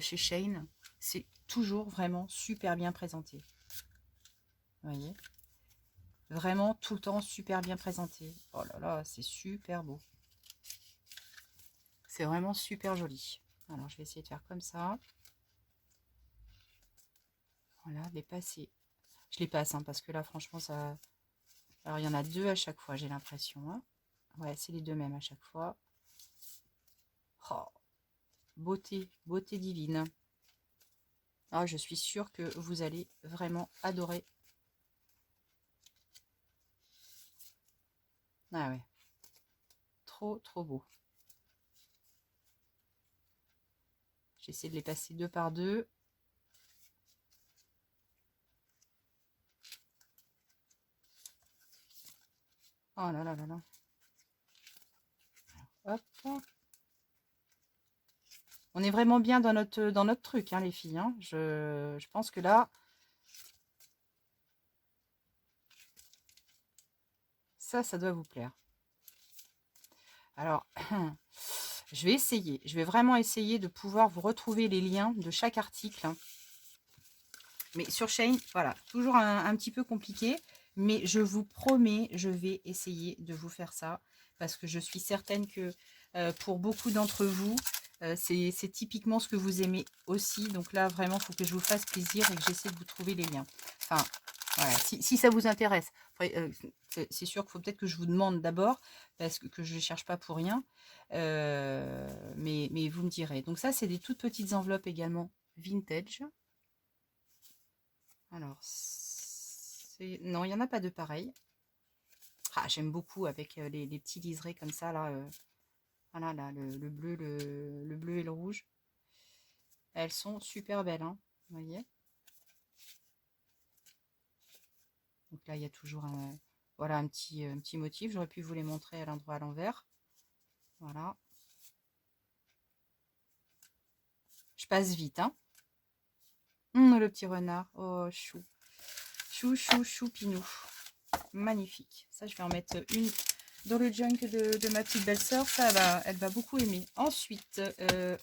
chez Shane, c'est toujours vraiment super bien présenté. Vous voyez? Vraiment tout le temps super bien présenté. Oh là là, c'est super beau. C'est vraiment super joli. Alors, je vais essayer de faire comme ça. Voilà, les passer. Je les passe, hein, parce que là, franchement, ça... Alors, il y en a 2 à chaque fois, j'ai l'impression. Hein. Ouais, c'est les 2 mêmes à chaque fois. Oh, beauté, beauté divine. Ah, je suis sûre que vous allez vraiment adorer. Ah ouais. Trop, trop beau. J'essaie de les passer 2 par 2. Oh là là là là. Hop. On est vraiment bien dans notre truc, hein, les filles. Hein. Je pense que là, ça doit vous plaire. Alors, je vais essayer. Je vais vraiment essayer de pouvoir vous retrouver les liens de chaque article. Mais sur Shein, voilà, toujours un petit peu compliqué. Mais je vous promets, je vais essayer de vous faire ça. Parce que je suis certaine que pour beaucoup d'entre vous, c'est typiquement ce que vous aimez aussi. Donc là, vraiment, il faut que je vous fasse plaisir et que j'essaie de vous trouver les liens. Enfin, voilà, si ça vous intéresse. Après, c'est sûr qu'il faut peut-être que je vous demande d'abord, parce que je ne cherche pas pour rien. Mais vous me direz. Donc ça, c'est des toutes petites enveloppes également vintage. Alors, non, il n'y en a pas de pareil. Ah, j'aime beaucoup avec les petits liserés comme ça, là. Voilà, là, le bleu, le bleu et le rouge. Elles sont super belles, hein, vous voyez. Donc là, il y a toujours voilà, un petit motif. J'aurais pu vous les montrer à l'endroit à l'envers. Voilà. Je passe vite, hein. Le petit renard. Oh, chou. Chou, chou, choupinou. Magnifique. Ça, je vais en mettre une dans le junk de ma petite belle-sœur. Ça, elle va beaucoup aimer. Ensuite,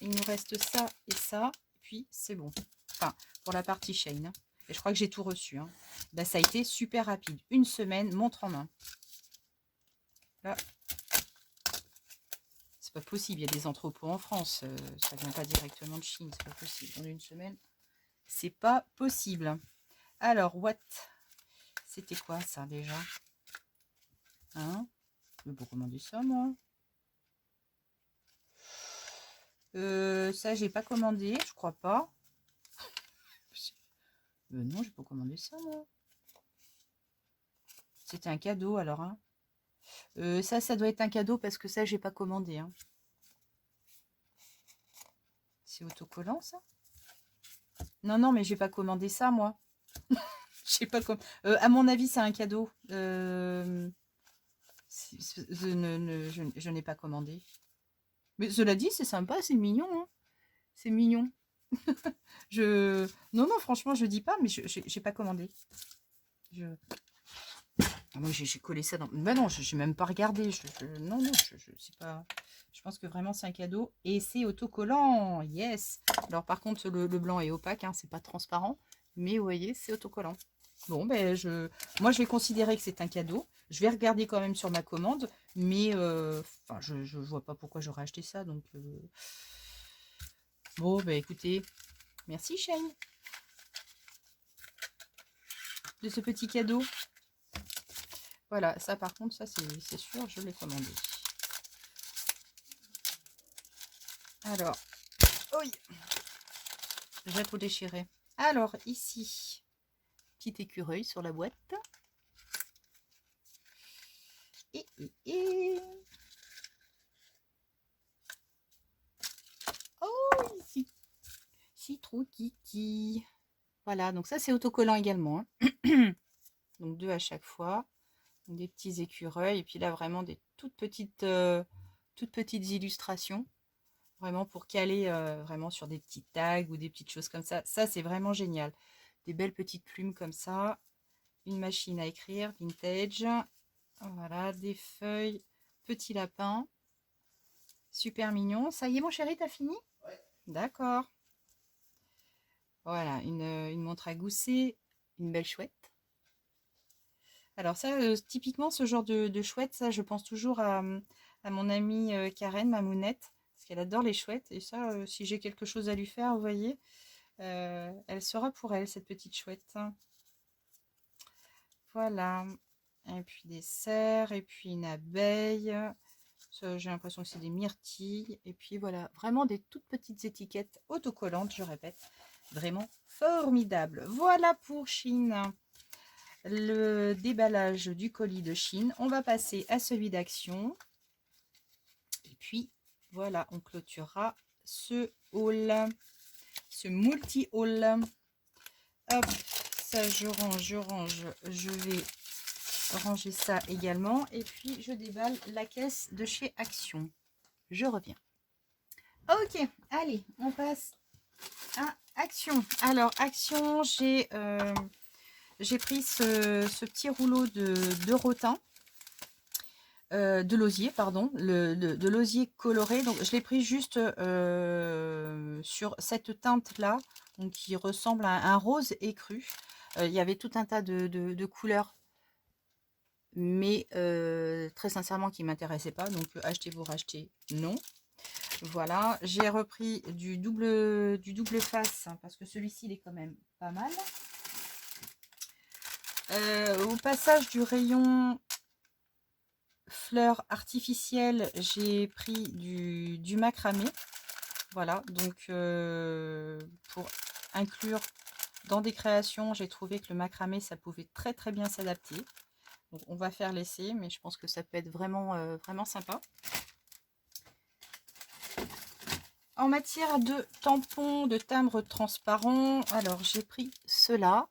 il nous reste ça et ça. Puis, c'est bon. Enfin, pour la partie Shein. Hein. Et je crois que j'ai tout reçu. Hein. Là, ça a été super rapide. Une semaine, montre en main. Là, c'est pas possible. Il y a des entrepôts en France. Ça vient pas directement de Chine. C'est pas possible. En une semaine, c'est pas possible. Alors, what? C'était quoi ça déjà? Hein? Je peux commander ça, moi. Ça, j'ai pas commandé, je crois pas. Non, j'ai pas commandé ça, moi. C'était un cadeau, alors. Hein. Ça doit être un cadeau parce que ça, j'ai pas commandé. Hein. C'est autocollant, ça? Non, non, mais j'ai pas commandé ça, moi. J'ai pas à mon avis, c'est un cadeau. Je n'ai pas commandé. Mais cela dit, c'est sympa, c'est mignon. Hein. C'est mignon. Non, non, franchement, je dis pas, mais j'ai pas commandé. Ah, moi, j'ai collé ça dans... Ben non, je n'ai même pas regardé. Non, non, je sais pas. Je pense que vraiment, c'est un cadeau. Et c'est autocollant. Yes. Alors, par contre, le blanc est opaque. Hein, c'est pas transparent. Mais vous voyez, c'est autocollant. Bon, ben, moi, je vais considérer que c'est un cadeau. Je vais regarder quand même sur ma commande. Mais, enfin, je vois pas pourquoi j'aurais acheté ça. Donc, bon, ben, écoutez. Merci, Shane. De ce petit cadeau. Voilà, ça par contre, ça c'est sûr, je l'ai commandé. Alors, oui, j'ai tout déchiré. Alors, ici, petit écureuil sur la boîte. Et... Oh, ici. Si, trop kiki. Voilà, donc ça c'est autocollant également. Hein. Donc 2 à chaque fois. Donc, des petits écureuils. Et puis là, vraiment des toutes petites illustrations. Vraiment pour caler vraiment sur des petits tags ou des petites choses comme ça. Ça, c'est vraiment génial. Des belles petites plumes comme ça. Une machine à écrire, vintage. Voilà, des feuilles, petit lapin. Super mignon. Ça y est, mon chéri, t'as fini? Ouais. D'accord. Voilà, une montre à gousset, une belle chouette. Alors ça, typiquement, ce genre de chouette, ça, je pense toujours à mon amie Karen, ma mounette, parce qu'elle adore les chouettes. Et ça, si j'ai quelque chose à lui faire, vous voyez, elle sera pour elle, cette petite chouette. Voilà. et puis des cerfs, et puis une abeille. J'ai l'impression que c'est des myrtilles. Et puis voilà, vraiment des toutes petites étiquettes autocollantes, je répète. Vraiment formidable. Voilà pour Chine, le déballage du colis de Chine. On va passer à celui d'Action. Et puis voilà, on clôturera ce haul, ce multi-haul. Hop, ça je range, je vais ranger ça également. Et puis je déballe la caisse de chez Action. Je reviens. Ok, allez, on passe à Action. Alors, Action, j'ai pris ce petit rouleau de rotin, de l'osier, pardon, de l'osier coloré. Donc, je l'ai pris juste sur cette teinte-là, donc qui ressemble à un rose écru. Il y avait tout un tas de couleurs, mais très sincèrement qui ne m'intéressaient pas. Donc, achetez vous racheter, non. Voilà, j'ai repris du double face, hein, parce que celui-ci, il est quand même pas mal. Au passage du rayon fleurs artificielles, j'ai pris du macramé. Voilà, donc pour inclure dans des créations, j'ai trouvé que le macramé, ça pouvait très très bien s'adapter. Donc on va faire l'essai, mais je pense que ça peut être vraiment, vraiment sympa. En matière de tampons, de timbres transparents, alors j'ai pris cela.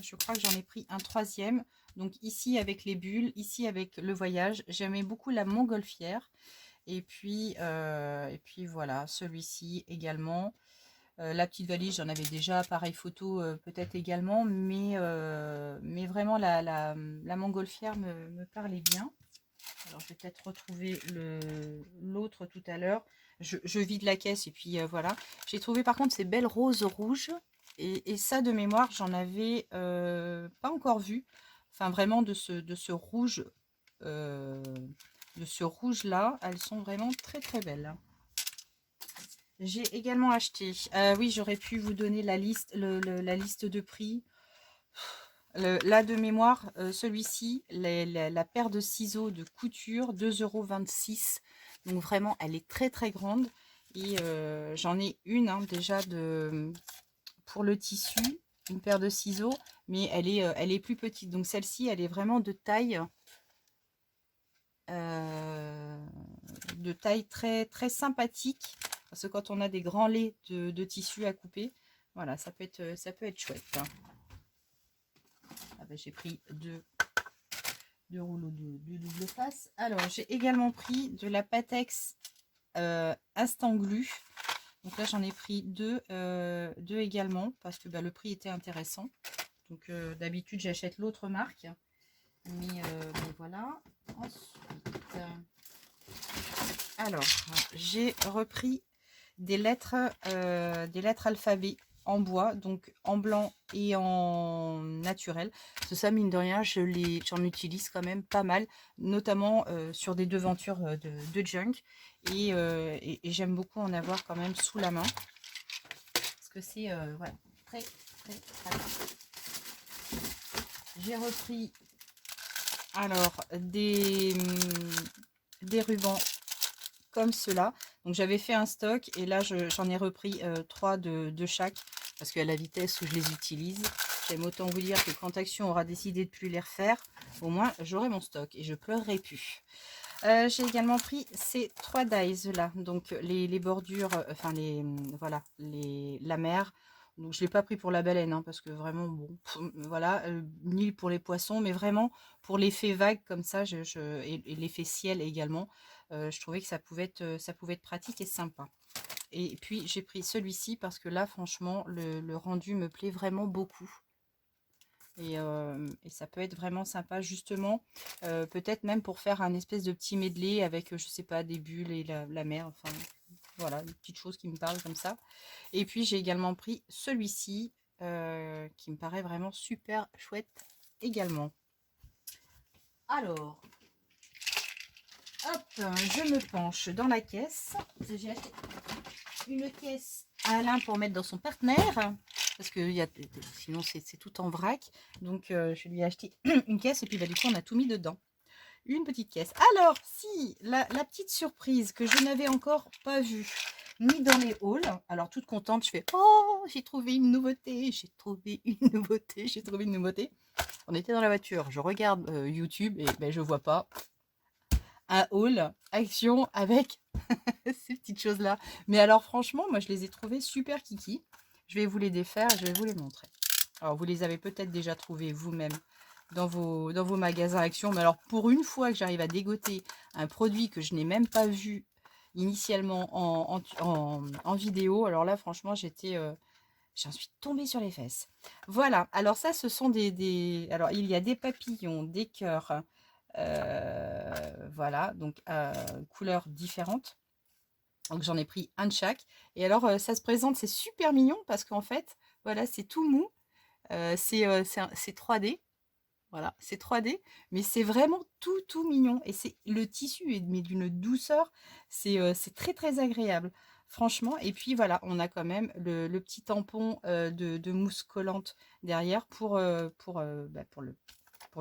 Je crois que j'en ai pris un troisième. Donc ici avec les bulles, ici avec le voyage. J'aimais beaucoup la montgolfière. Et puis voilà, celui-ci également. La petite valise, j'en avais déjà. Appareil photo peut-être également. Mais vraiment la montgolfière me parlait bien. Alors je vais peut-être retrouver l'autre tout à l'heure. Je vide la caisse et puis voilà. J'ai trouvé par contre ces belles roses rouges. Et ça de mémoire, j'en avais pas encore vu. Enfin vraiment de ce rouge. De ce rouge là. Elles sont vraiment très très belles. J'ai également acheté. Oui, j'aurais pu vous donner la liste, la liste de prix. Là de mémoire, celui-ci, la paire de ciseaux de couture, 2,26 €. Donc vraiment, elle est très très grande. Et j'en ai une hein, déjà pour le tissu, une paire de ciseaux, mais elle est plus petite. Donc celle-ci, elle est vraiment de taille très très sympathique. Parce que quand on a des grands laits de tissu à couper, voilà, ça peut être chouette. Hein. Ah ben, j'ai pris deux rouleaux de double face. Alors, j'ai également pris de la Patex Instant Glu. Donc là, j'en ai pris deux également parce que bah, le prix était intéressant. Donc d'habitude, j'achète l'autre marque. Mais voilà. Ensuite, alors, j'ai repris des lettres alphabet en bois, donc en blanc et en naturel. Ça, mine de rien, j'en utilise quand même pas mal, notamment sur des devantures de junk. Et j'aime beaucoup en avoir quand même sous la main. Parce que c'est voilà, très, très pratique. J'ai repris alors des rubans comme cela. Donc j'avais fait un stock et là j'en ai repris 3 de chaque parce qu'à la vitesse où je les utilise, j'aime autant vous dire que quand Action aura décidé de plus les refaire, au moins j'aurai mon stock et je pleurerai plus. J'ai également pris ces 3 dies là, donc les bordures, enfin voilà, la mer. Donc je ne l'ai pas pris pour la baleine hein, parce que vraiment bon, voilà, ni pour les poissons, mais vraiment pour l'effet vague comme ça, et l'effet ciel également. Je trouvais que ça pouvait être pratique et sympa. Et puis j'ai pris celui-ci parce que là franchement le rendu me plaît vraiment beaucoup. Et ça peut être vraiment sympa justement, peut-être même pour faire un espèce de petit medley avec, je sais pas, des bulles et la mer, enfin voilà, une petite chose qui me parle comme ça. Et puis j'ai également pris celui-ci, qui me paraît vraiment super chouette également. Alors, hop, je me penche dans la caisse. J'ai acheté une caisse à Alain pour mettre dans son partenaire. parce que sinon c'est tout en vrac. Donc je lui ai acheté une caisse et puis bah, du coup on a tout mis dedans. Une petite caisse. Alors, si, la petite surprise que je n'avais encore pas vue, ni dans les hauls. Alors, toute contente, je fais « Oh, j'ai trouvé une nouveauté, j'ai trouvé une nouveauté, j'ai trouvé une nouveauté. » On était dans la voiture, je regarde YouTube et ben, je vois pas un haul action avec ces petites choses-là. Mais alors, franchement, moi, je les ai trouvées super kiki. Je vais vous les défaire et je vais vous les montrer. Alors, vous les avez peut-être déjà trouvés vous-même dans vos magasins Action. Mais alors, pour une fois que j'arrive à dégoter un produit que je n'ai même pas vu initialement en vidéo, alors là, franchement, j'en suis tombée sur les fesses. Voilà. Alors ça, ce sont alors, il y a des papillons, des cœurs. Voilà. Donc, couleurs différentes. Donc, j'en ai pris un de chaque. Et alors, ça se présente, c'est super mignon parce qu'en fait, voilà, c'est tout mou. C'est 3D. Voilà, c'est 3D, mais c'est vraiment tout mignon. Et le tissu est mais d'une douceur, c'est très très agréable, franchement. Et puis voilà, on a quand même le petit tampon de mousse collante derrière bah, pour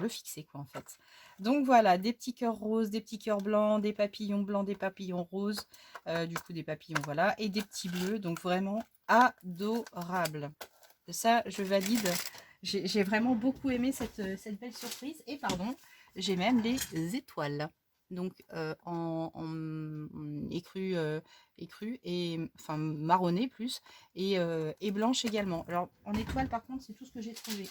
le fixer, quoi, en fait. Donc voilà, des petits cœurs roses, des petits cœurs blancs, des papillons roses, du coup des papillons, voilà, et des petits bleus. Donc vraiment adorable. Ça, je valide. J'ai vraiment beaucoup aimé cette belle surprise. Et pardon, j'ai même les étoiles. Donc en écru et enfin marronné plus et blanche également. Alors en étoile par contre c'est tout ce que j'ai trouvé.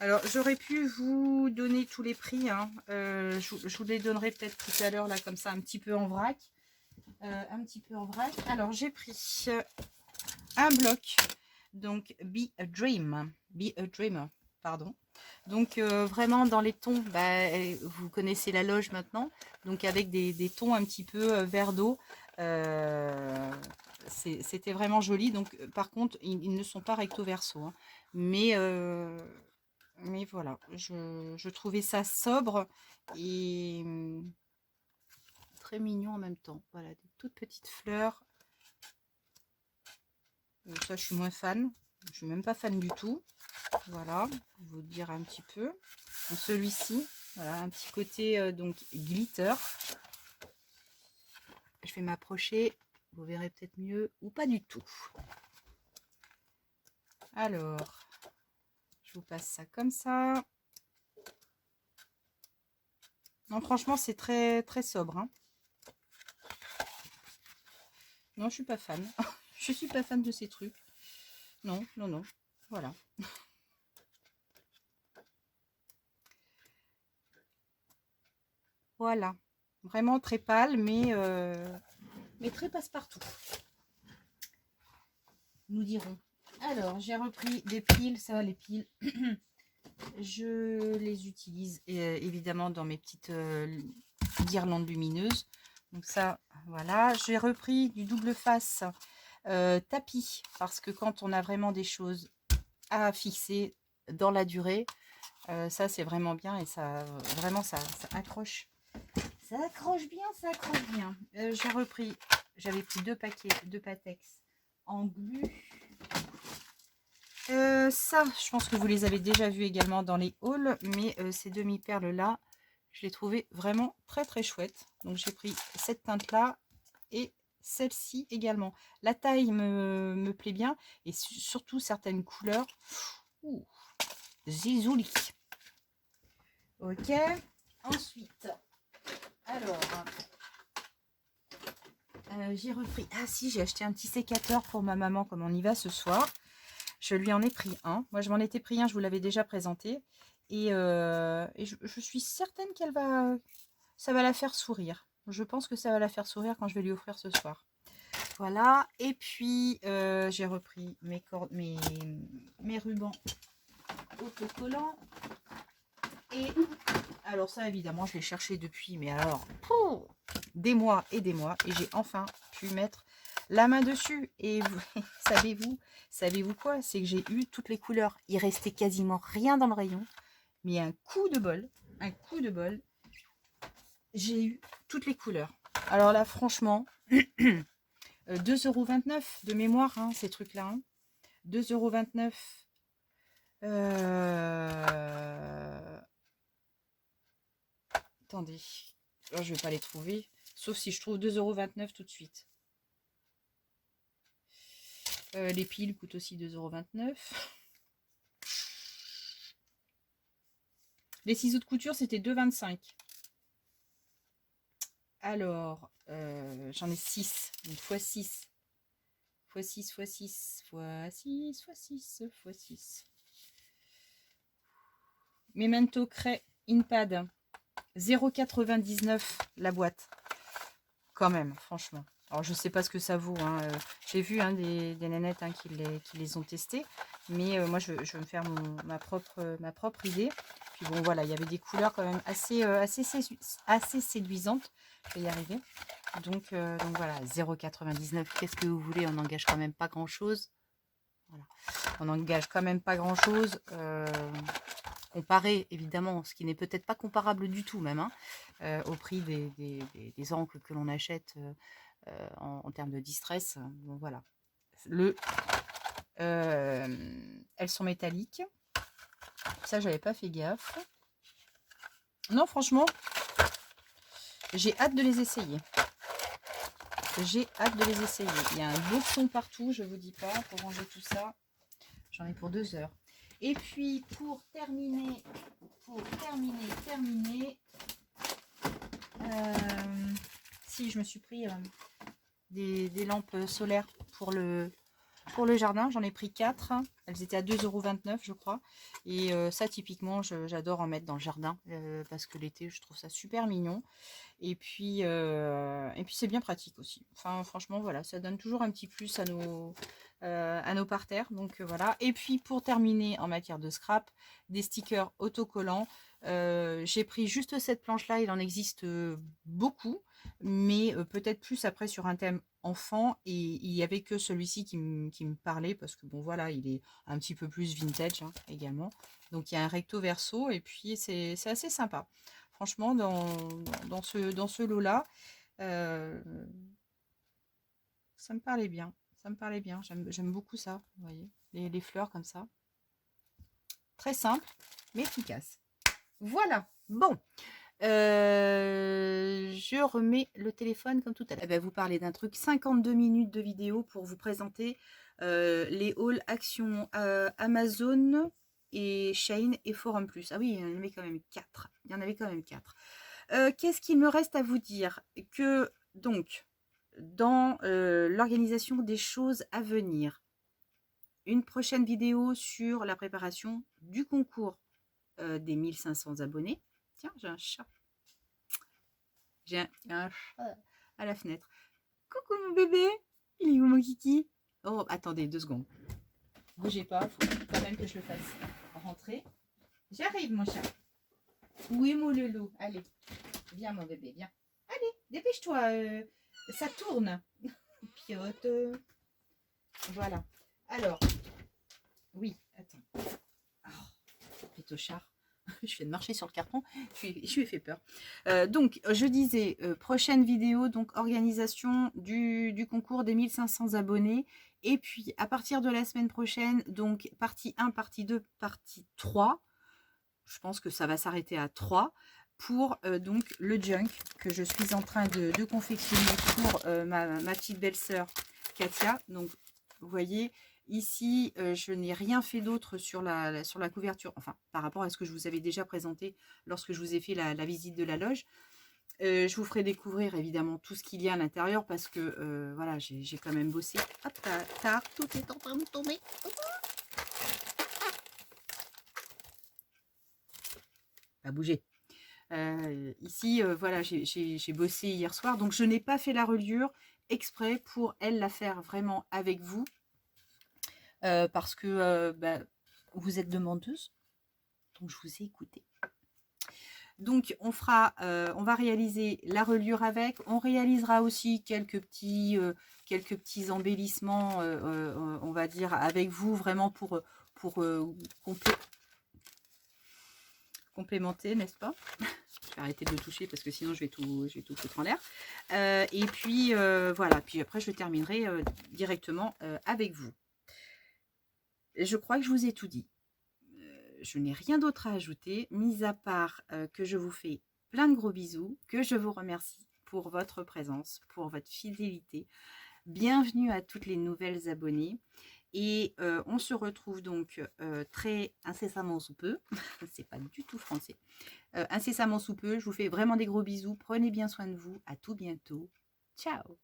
Alors j'aurais pu vous donner tous les prix. Hein. Je vous les donnerai peut-être tout à l'heure là comme ça un petit peu en vrac. Alors j'ai pris un bloc. Donc, Be a Dreamer, pardon. Donc, vraiment dans les tons, bah, vous connaissez la loge maintenant, donc avec des tons un petit peu vert d'eau. C'était vraiment joli. Donc, par contre, ils ne sont pas recto verso. Hein. Mais voilà, je trouvais ça sobre et très mignon en même temps. Voilà, des toutes petites fleurs. Ça, je suis moins fan. Je suis même pas fan du tout. Voilà, pour vous dire un petit peu. Celui-ci, voilà, un petit côté donc glitter. Je vais m'approcher. Vous verrez peut-être mieux ou pas du tout. Alors, je vous passe ça comme ça. Non, franchement, c'est très très sobre. Hein. Non, je suis pas fan. Je suis pas fan de ces trucs. Non. Voilà. Voilà. Vraiment très pâle, mais très passe-partout. Nous dirons. Alors, j'ai repris des piles. Ça, les piles, je les utilise évidemment dans mes petites guirlandes lumineuses. Donc ça, voilà. J'ai repris du double face tapis parce que quand on a vraiment des choses à fixer dans la durée, ça c'est vraiment bien et ça vraiment ça accroche. Ça accroche bien. J'ai repris, j'avais pris 2 paquets de Patex en glu. Ça, je pense que vous les avez déjà vus également dans les hauls, mais ces demi-perles là, je les trouvais vraiment très très chouettes. Donc j'ai pris cette teinte là et celle-ci également. La taille me plaît bien et surtout certaines couleurs. Ouh, zizouli. Ok. Ensuite, alors, j'ai repris. Ah si, j'ai acheté un petit sécateur pour ma maman comme on y va ce soir. Je lui en ai pris un. Moi, je m'en étais pris un, je vous l'avais déjà présenté. Et je suis certaine ça va la faire sourire. Je pense que ça va la faire sourire quand je vais lui offrir ce soir. Voilà. Et puis, j'ai repris mes rubans autocollants. Et alors ça, évidemment, je l'ai cherché depuis, mais alors, des mois et des mois. Et j'ai enfin pu mettre la main dessus. Et savez-vous quoi? C'est que j'ai eu toutes les couleurs. Il restait quasiment rien dans le rayon. Mais un coup de bol, j'ai eu toutes les couleurs. Alors là, franchement, 2,29 € de mémoire, hein, ces trucs-là. Hein. 2,29 €. Attendez, là, je vais pas les trouver. Sauf si je trouve 2,29 € tout de suite. Les piles coûtent aussi 2,29 €. Les ciseaux de couture, c'était 2,25 €. Alors, j'en ai 6. Donc, x6. x6, x6, x6, x6, x6. Memento Cray Inpad. 0,99 € la boîte. Quand même, franchement. Alors, je sais pas ce que ça vaut. Hein. J'ai vu des nanettes qui les ont testés. Mais moi, je veux me faire ma propre idée. Puis bon, voilà, il y avait des couleurs quand même assez séduisantes. Je vais y arriver. Donc voilà, 0,99 €. Qu'est-ce que vous voulez? On n'engage quand même pas grand-chose. Voilà. On n'engage quand même pas grand-chose. Comparé, évidemment, ce qui n'est peut-être pas comparable du tout même, au prix des encres que l'on achète en termes de distress. Bon, voilà. Elles sont métalliques. Ça, j'avais pas fait gaffe. Non, franchement, j'ai hâte de les essayer. J'ai hâte de les essayer. Il y a un beau son partout, je vous dis pas, pour ranger tout ça. J'en ai pour 2 heures. Et puis, pour terminer, si je me suis pris des lampes solaires pour le jardin, j'en ai pris 4. Elles étaient à 2,29 € je crois. Et ça, typiquement, j'adore en mettre dans le jardin parce que l'été, je trouve ça super mignon. Et puis c'est bien pratique aussi. Enfin, franchement, voilà, ça donne toujours un petit plus à nos parterres. Donc voilà. Et puis pour terminer en matière de scrap, des stickers autocollants. J'ai pris juste cette planche-là. Il en existe beaucoup, mais peut-être plus après sur un thème enfant. Et il n'y avait que celui-ci qui me parlait parce que bon, voilà, il est un petit peu plus vintage également. Donc il y a un recto verso et puis c'est assez sympa. Franchement, dans ce lot-là, ça me parlait bien. Ça me parlait bien. J'aime beaucoup ça. Vous voyez, les fleurs comme ça. Très simple, mais efficace. Voilà. Bon. Je remets le téléphone comme tout à l'heure. Vous parlez d'un truc, 52 minutes de vidéo pour vous présenter les hauls Action Amazon et Shein et Forum Plus. Ah oui, il y en avait quand même 4. Il y en avait quand même 4. Qu'est-ce qu'il me reste à vous dire? Que donc, dans l'organisation des choses à venir, une prochaine vidéo sur la préparation du concours des 1500 abonnés. Tiens, j'ai un chat. J'ai un chat à la fenêtre. Coucou mon bébé. Il est où mon kiki? Oh, attendez 2 secondes. Bougez pas, il faut quand même que je le fasse rentrer. J'arrive mon chat. Oui mon loulou, allez. Viens mon bébé, viens. Allez, dépêche-toi. Ça tourne. Piote. Voilà. Alors, oui, attends. Oh, pétochard. Je viens de marcher sur le carton, je lui ai fait peur. Donc, je disais, prochaine vidéo, donc organisation du concours des 1500 abonnés. Et puis, à partir de la semaine prochaine, donc partie 1, partie 2, partie 3. Je pense que ça va s'arrêter à 3 pour donc le junk que je suis en train de confectionner pour ma petite belle-sœur Katia. Donc, vous voyez... Ici, je n'ai rien fait d'autre sur la couverture, enfin, par rapport à ce que je vous avais déjà présenté lorsque je vous ai fait la visite de la loge. Je vous ferai découvrir, évidemment, tout ce qu'il y a à l'intérieur parce que, voilà, j'ai quand même bossé. Hop, tout est en train de tomber. Pas bouger. Ici, voilà, j'ai bossé hier soir, donc je n'ai pas fait la reliure exprès pour elle la faire vraiment avec vous. Parce que vous êtes demandeuse, donc je vous ai écouté. Donc on va réaliser la reliure avec, on réalisera aussi quelques petits embellissements, on va dire, avec vous, vraiment pour complémenter, n'est-ce pas? Je vais arrêter de le toucher parce que sinon je vais tout foutre en l'air. Et puis voilà, puis après je terminerai directement avec vous. Je crois que je vous ai tout dit. Je n'ai rien d'autre à ajouter, mis à part que je vous fais plein de gros bisous, que je vous remercie pour votre présence, pour votre fidélité. Bienvenue à toutes les nouvelles abonnées. Et on se retrouve donc très incessamment sous peu. C'est pas du tout français. Incessamment sous peu. Je vous fais vraiment des gros bisous. Prenez bien soin de vous. À tout bientôt. Ciao.